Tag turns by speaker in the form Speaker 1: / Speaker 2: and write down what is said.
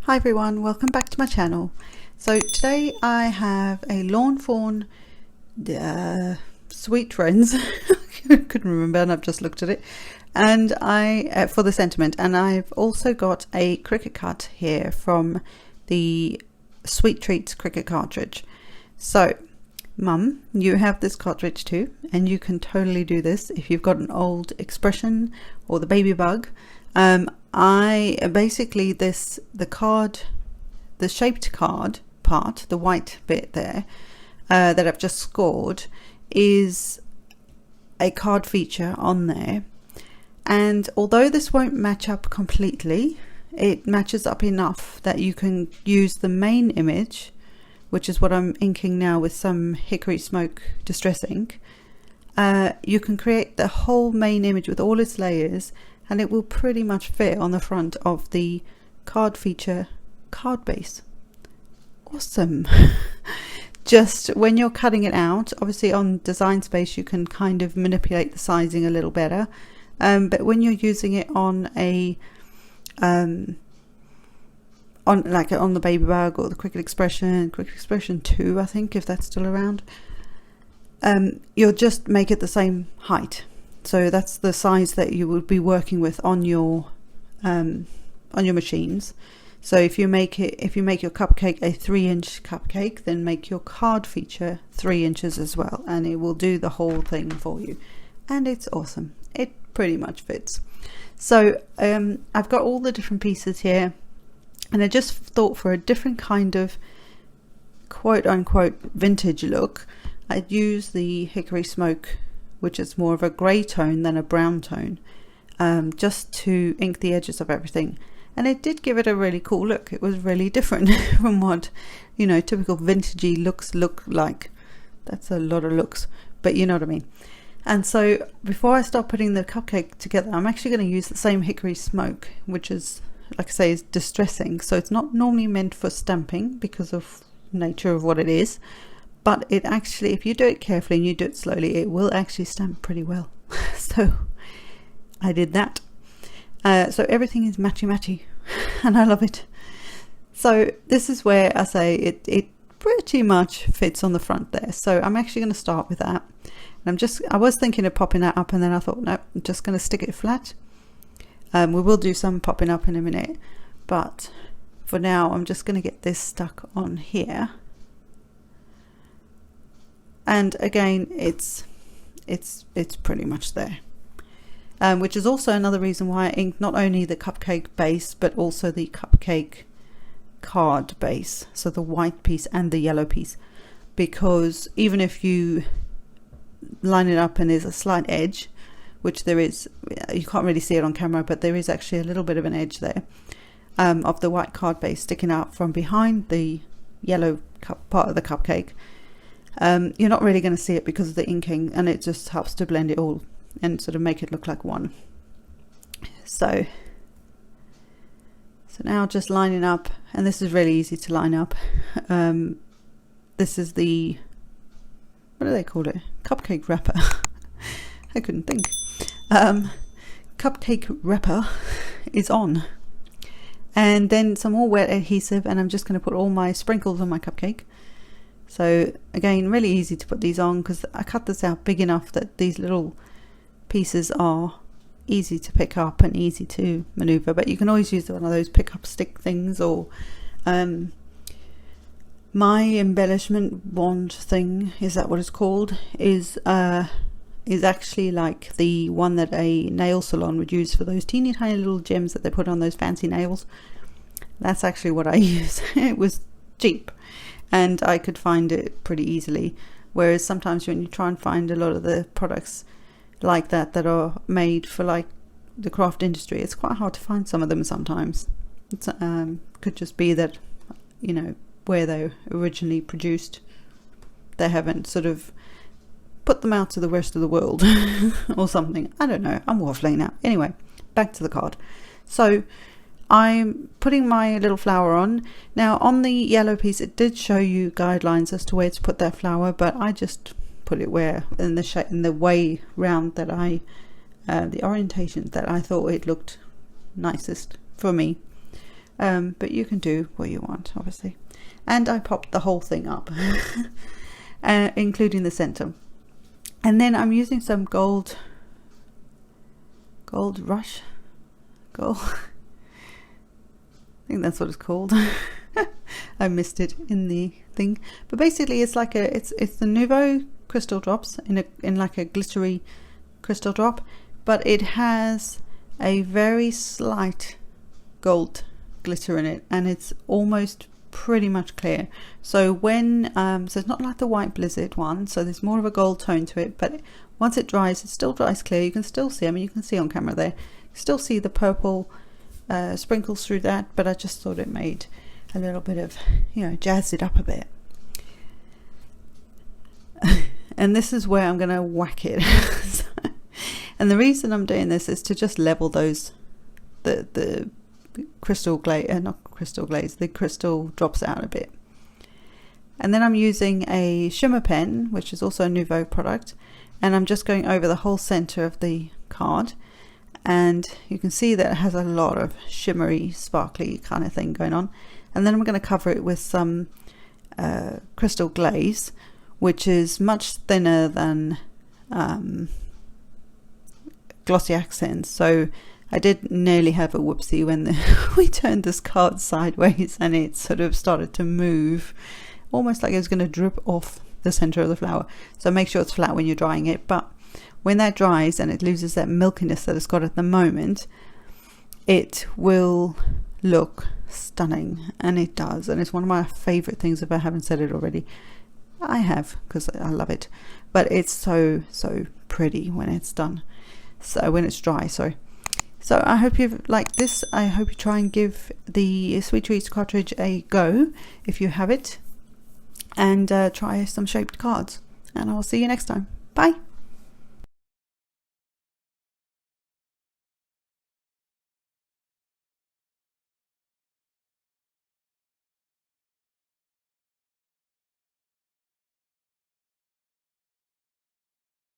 Speaker 1: Hi everyone, welcome back to my channel. So today I have a lawn fawn sweet friends I couldn't remember and I've just looked at it, and I for the sentiment, and I've also got a Cricut cut here from the Sweet Treats Cricut cartridge. So Mum, you have this cartridge too, and you can totally do this if you've got an old expression or the baby bug. I basically the shaped card part, the white bit there that I've just scored, is a card feature on there, and although this won't match up completely, it matches up enough that you can use the main image, which is what I'm inking now with some hickory smoke distress ink. You can create the whole main image with all its layers, and it will pretty much fit on the front of the card feature card base. Awesome. Just when you're cutting it out, obviously on Design Space you can kind of manipulate the sizing a little better, but when you're using it on a on the baby bug or the Cricut Expression 2, I think, if that's still around, you'll just make it the same height. So that's the size that you would be working with on your machines. So if you make your cupcake a 3-inch cupcake, then make your card feature 3 inches as well, and it will do the whole thing for you. And it's awesome. It pretty much fits. So I've got all the different pieces here, and I just thought for a different kind of quote unquote vintage look, I'd use the hickory smoke, which is more of a grey tone than a brown tone, just to ink the edges of everything. And it did give it a really cool look. It was really different from what, you know, typical vintagey looks look like. That's a lot of looks, but you know what I mean. And so before I start putting the cupcake together, I'm actually going to use the same hickory smoke, which is, like I say, is distressing. So it's not normally meant for stamping because of nature of what it is. But it actually, if you do it carefully and you do it slowly, it will actually stamp pretty well. So I did that. So everything is matchy and I love it. So this is where I say it pretty much fits on the front there. So I'm actually going to start with that. And I was thinking of popping that up, and then I thought, no, I'm just going to stick it flat. We will do some popping up in a minute, but for now I'm just going to get this stuck on here. And again, it's pretty much there, which is also another reason why I inked not only the cupcake base but also the cupcake card base, so the white piece and the yellow piece, because even if you line it up and there's a slight edge, which there is, you can't really see it on camera, but there is actually a little bit of an edge there of the white card base sticking out from behind the yellow part of the cupcake. You're not really going to see it because of the inking, and it just helps to blend it all and sort of make it look like one. So now just lining up, and this is really easy to line up. This is the, what do they call it? Cupcake wrapper. I couldn't think. Cupcake wrapper is on, and then some more wet adhesive, and I'm just going to put all my sprinkles on my cupcake. So again, really easy to put these on because I cut this out big enough that these little pieces are easy to pick up and easy to maneuver. But you can always use one of those pick up stick things, or my embellishment wand thing, is that what it's called, is actually like the one that a nail salon would use for those teeny tiny little gems that they put on those fancy nails. That's actually what I use. It was cheap and I could find it pretty easily, whereas sometimes when you try and find a lot of the products like that that are made for like the craft industry, it's quite hard to find some of them sometimes. It's could just be that, you know, where they're originally produced, they haven't sort of put them out to the rest of the world or something. I don't know, I'm waffling now. Anyway, back to the card. So I'm putting my little flower on. Now on the yellow piece it did show you guidelines as to where to put that flower, but I just put it where in the shape, in the way round that I the orientation that I thought it looked nicest for me. but you can do what you want, obviously. And I popped the whole thing up, including the center. And then I'm using some gold rush, I think that's what it's called. I missed it in the thing, but basically it's like it's the Nouveau crystal drops in like a glittery crystal drop, but it has a very slight gold glitter in it, and it's almost pretty much clear. So when so it's not like the white blizzard one, so there's more of a gold tone to it, but once it dries, it still dries clear. You can still see, I mean, you can see on camera there, you still see the purple sprinkles through that, but I just thought it made a little bit of, jazzed it up a bit. And this is where I'm going to whack it. And the reason I'm doing this is to just level those, the crystal glaze, not crystal glaze, the crystal drops out a bit. And then I'm using a shimmer pen, which is also a Nouveau product, and I'm just going over the whole center of the card, and you can see that it has a lot of shimmery, sparkly kind of thing going on. And then I'm going to cover it with some crystal glaze, which is much thinner than glossy accents. So I did nearly have a whoopsie when we turned this card sideways and it sort of started to move, almost like it was going to drip off the center of the flower. So make sure it's flat when you're drying it, but when that dries and it loses that milkiness that it's got at the moment, it will look stunning, and it does, and it's one of my favorite things. If I haven't said it already, I have, because I love it. But it's so pretty when it's done, so when it's dry. So I hope you've liked this. I hope you try and give the Sweet Treats cartridge a go if you have it, and try some shaped cards, and I will see you next time. Bye.